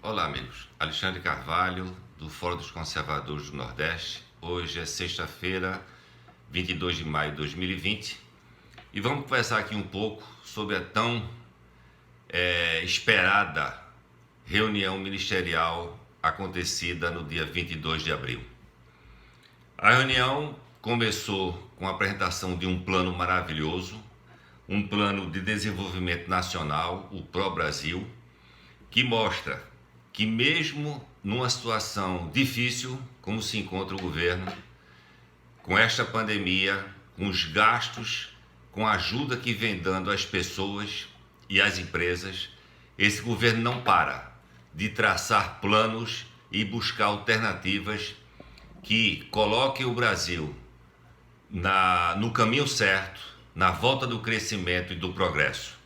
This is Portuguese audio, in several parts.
Olá, amigos. Alexandre Carvalho, do Fórum dos Conservadores do Nordeste. Hoje é sexta-feira, 22 de maio de 2020, e vamos conversar aqui um pouco sobre a tão esperada reunião ministerial acontecida no dia 22 de abril. A reunião começou com a apresentação de um plano maravilhoso, um plano de desenvolvimento nacional, o Pró-Brasil, que mostra que mesmo numa situação difícil, como se encontra o governo, com esta pandemia, com os gastos, com a ajuda que vem dando às pessoas e às empresas, esse governo não para de traçar planos e buscar alternativas que coloquem o Brasil no caminho certo, na volta do crescimento e do progresso.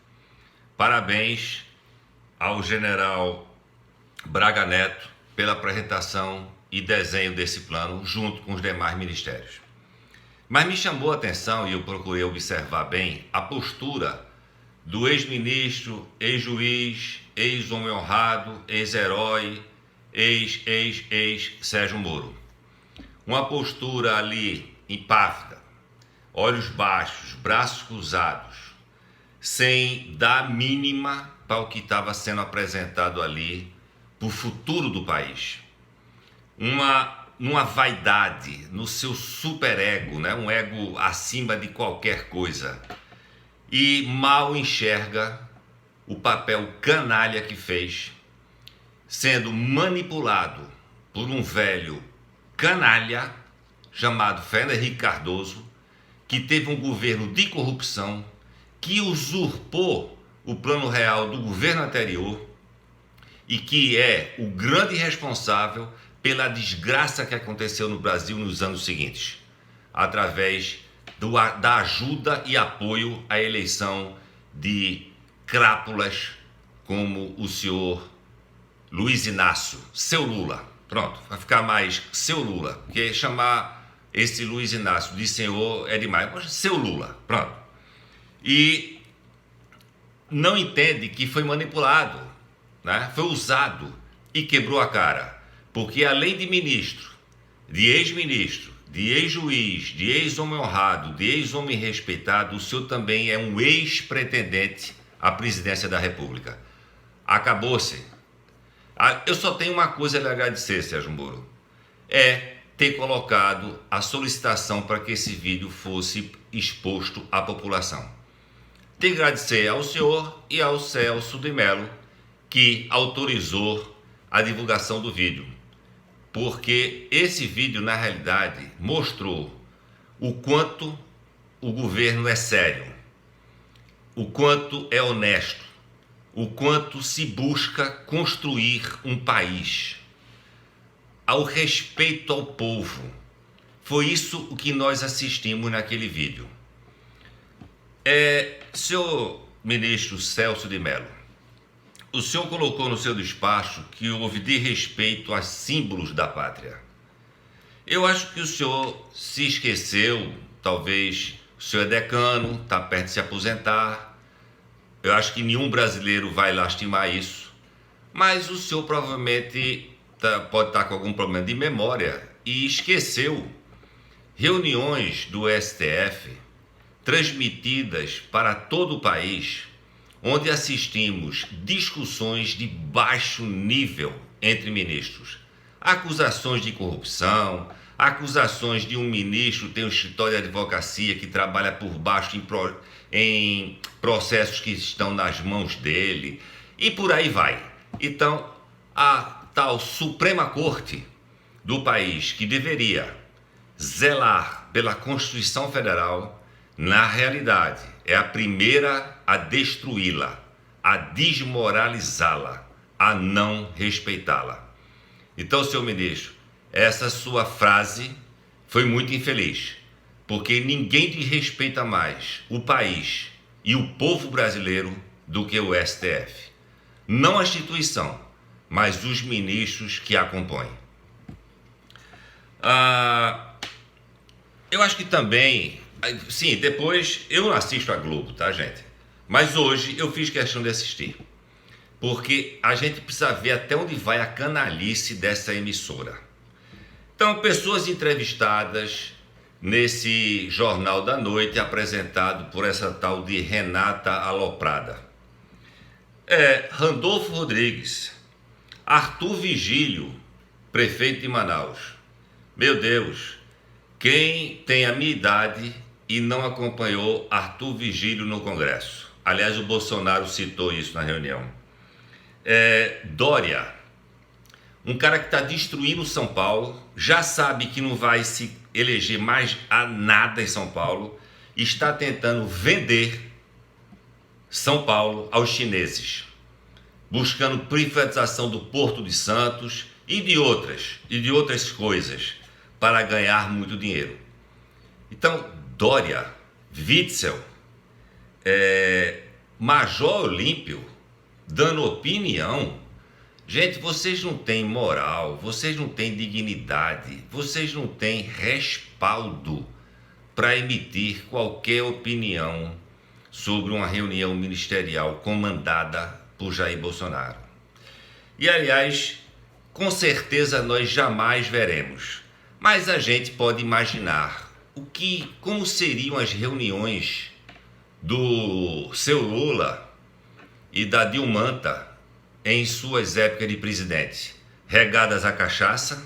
Parabéns ao general Braga Neto pela apresentação e desenho desse plano junto com os demais ministérios. Mas me chamou a atenção, e eu procurei observar bem, a postura do ex-ministro, ex-juiz, ex-homem honrado, ex-herói, ex-Sérgio Moro. Uma postura ali impávida, olhos baixos, braços cruzados, sem dar mínima para o que estava sendo apresentado ali para o futuro do país. Numa vaidade, no seu superego, né? Um ego acima de qualquer coisa. E mal enxerga o papel canalha que fez, sendo manipulado por um velho canalha chamado Fernando Henrique Cardoso, que teve um governo de corrupção, que usurpou o plano real do governo anterior e que é o grande responsável pela desgraça que aconteceu no Brasil nos anos seguintes, através da ajuda e apoio à eleição de crápulas como o senhor Luiz Inácio, seu Lula. Pronto, vai ficar mais seu Lula, porque chamar esse Luiz Inácio de senhor é demais. Mas seu Lula, pronto. E não entende que foi manipulado, né? Foi usado e quebrou a cara. Porque além de ministro, de ex-ministro, de ex-juiz, de ex-homem honrado, de ex-homem respeitado, o senhor também é um ex-pretendente à presidência da República. Acabou-se. Eu só tenho uma coisa a lhe agradecer, Sérgio Moro. É ter colocado a solicitação para que esse vídeo fosse exposto à população. Tenho que agradecer ao senhor e ao Celso de Mello, que autorizou a divulgação do vídeo. Porque esse vídeo, na realidade, mostrou o quanto o governo é sério, o quanto é honesto, o quanto se busca construir um país, ao respeito ao povo. Foi isso o que nós assistimos naquele vídeo. Senhor ministro Celso de Mello, o senhor colocou no seu despacho que houve desrespeito a símbolos da pátria. Eu acho que o senhor se esqueceu, talvez o senhor é decano, está perto de se aposentar. Eu acho que nenhum brasileiro vai lastimar isso. Mas o senhor provavelmente pode estar com algum problema de memória e esqueceu reuniões do STF transmitidas para todo o país, onde assistimos discussões de baixo nível entre ministros. Acusações de corrupção, acusações de um ministro ter um escritório de advocacia que trabalha por baixo em processos que estão nas mãos dele, e por aí vai. Então, a tal Suprema Corte do país, que deveria zelar pela Constituição Federal, na realidade, é a primeira a destruí-la, a desmoralizá-la, a não respeitá-la. Então, senhor ministro, essa sua frase foi muito infeliz, porque ninguém desrespeita mais o país e o povo brasileiro do que o STF. Não a instituição, mas os ministros que a compõem. Eu acho que também, sim, depois eu não assisto a Globo, tá, gente? Mas hoje eu fiz questão de assistir. porque a gente precisa ver até onde vai a canalice dessa emissora. Então, pessoas entrevistadas nesse Jornal da Noite, apresentado por essa tal de Renata Aloprada. Randolfo Rodrigues, Arthur Vigílio, prefeito de Manaus. Meu Deus, quem tem a minha idade e não acompanhou Arthur Vigílio no Congresso? Aliás, o Bolsonaro citou isso na reunião. Dória, um cara que está destruindo São Paulo, já sabe que não vai se eleger mais a nada em São Paulo, está tentando vender São Paulo aos chineses, buscando privatização do Porto de Santos e de outras coisas para ganhar muito dinheiro. Então, Dória, Witzel, Major Olímpio, dando opinião. Gente, vocês não têm moral, vocês não têm dignidade, vocês não têm respaldo para emitir qualquer opinião sobre uma reunião ministerial comandada por Jair Bolsonaro. E, aliás, com certeza nós jamais veremos, mas a gente pode imaginar como seriam as reuniões do seu Lula e da Dilmanta em suas épocas de presidente, regadas a cachaça,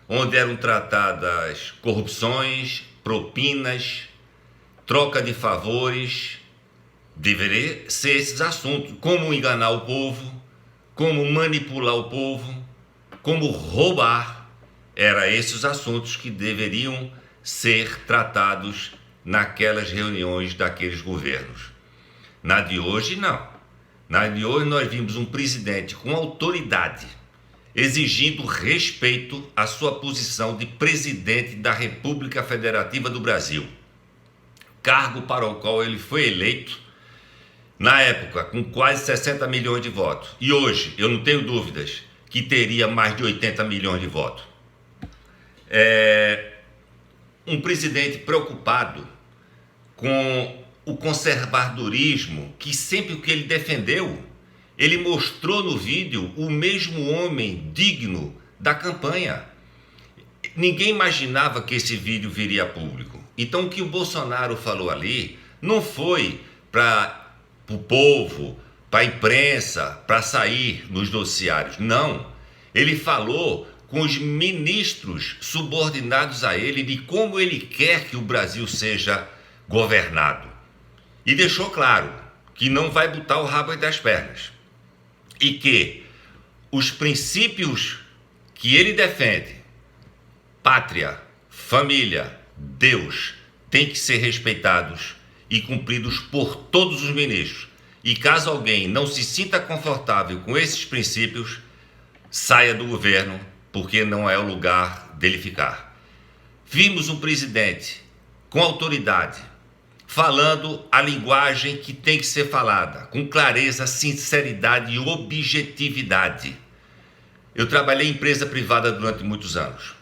onde eram tratadas corrupções, propinas, troca de favores. Deveria ser esses assuntos, como enganar o povo, como manipular o povo, como roubar. Eram esses os assuntos que deveriam ser tratados naquelas reuniões daqueles governos. Na de hoje, não. Na de hoje nós vimos um presidente com autoridade, exigindo respeito à sua posição de presidente da República Federativa do Brasil, cargo para o qual ele foi eleito, na época, com quase 60 milhões de votos. E hoje, eu não tenho dúvidas que teria mais de 80 milhões de votos. Um presidente preocupado com o conservadorismo, que sempre o que ele defendeu, ele mostrou no vídeo o mesmo homem digno da campanha. Ninguém imaginava que esse vídeo viria a público. Então o que o Bolsonaro falou ali não foi para o povo, para a imprensa, para sair nos noticiários. Não. Ele falou com os ministros subordinados a ele de como ele quer que o Brasil seja governado. E deixou claro que não vai botar o rabo entre as pernas. E que os princípios que ele defende, pátria, família, Deus, têm que ser respeitados e cumpridos por todos os ministros. E caso alguém não se sinta confortável com esses princípios, saia do governo, porque não é o lugar dele ficar. Vimos um presidente com autoridade, falando a linguagem que tem que ser falada, com clareza, sinceridade e objetividade. Eu trabalhei em empresa privada durante muitos anos.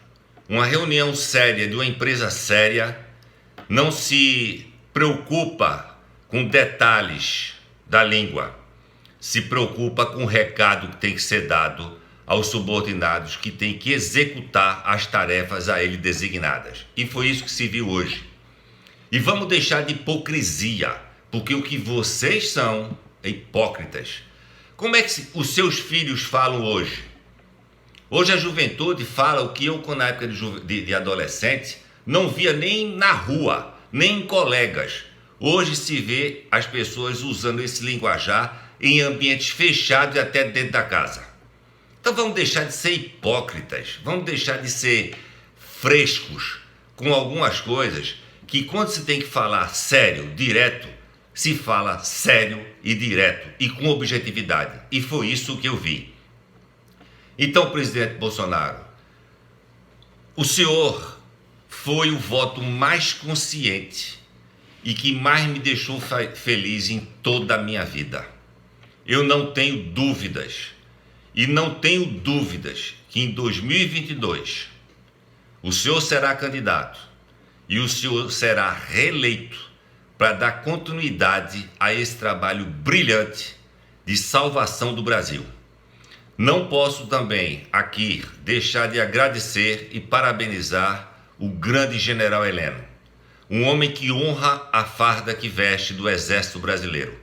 Uma reunião séria de uma empresa séria não se preocupa com detalhes da língua, se preocupa com o recado que tem que ser dado aos subordinados que têm que executar as tarefas a ele designadas. E foi isso que se viu hoje. E vamos deixar de hipocrisia, porque o que vocês são é hipócritas. Como é que os seus filhos falam hoje? Hoje a juventude fala o que eu, na época de adolescente, não via nem na rua, nem em colegas. Hoje se vê as pessoas usando esse linguajar em ambientes fechados e até dentro da casa. Então vamos deixar de ser hipócritas, vamos deixar de ser frescos com algumas coisas que quando se tem que falar sério, direto, se fala sério e direto e com objetividade. E foi isso que eu vi. Então, presidente Bolsonaro, o senhor foi o voto mais consciente e que mais me deixou feliz em toda a minha vida. Eu não tenho dúvidas, e não tenho dúvidas que em 2022 o senhor será candidato e o senhor será reeleito para dar continuidade a esse trabalho brilhante de salvação do Brasil. Não posso também aqui deixar de agradecer e parabenizar o grande general Heleno, um homem que honra a farda que veste do Exército Brasileiro,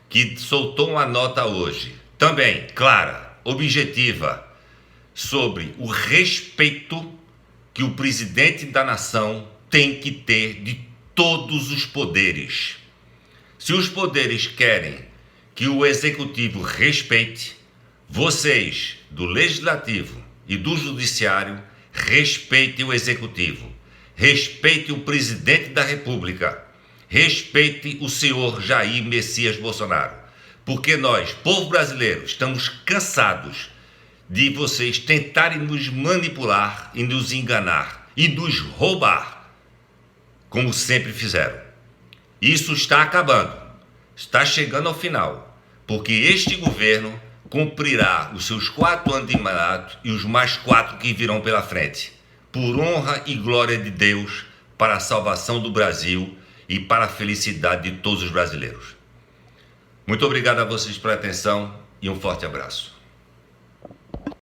que soltou uma nota hoje, também clara, objetiva, sobre o respeito que o presidente da nação tem que ter de todos os poderes. Se os poderes querem que o executivo respeite, vocês do legislativo e do judiciário respeitem o executivo, respeitem o presidente da República, respeitem o senhor Jair Messias Bolsonaro, porque nós, povo brasileiro, estamos cansados de vocês tentarem nos manipular e nos enganar e nos roubar, como sempre fizeram. Isso está acabando, está chegando ao final, porque este governo cumprirá os seus 4 anos de mandato e os mais 4 que virão pela frente, por honra e glória de Deus, para a salvação do Brasil e para a felicidade de todos os brasileiros. Muito obrigado a vocês pela atenção e um forte abraço.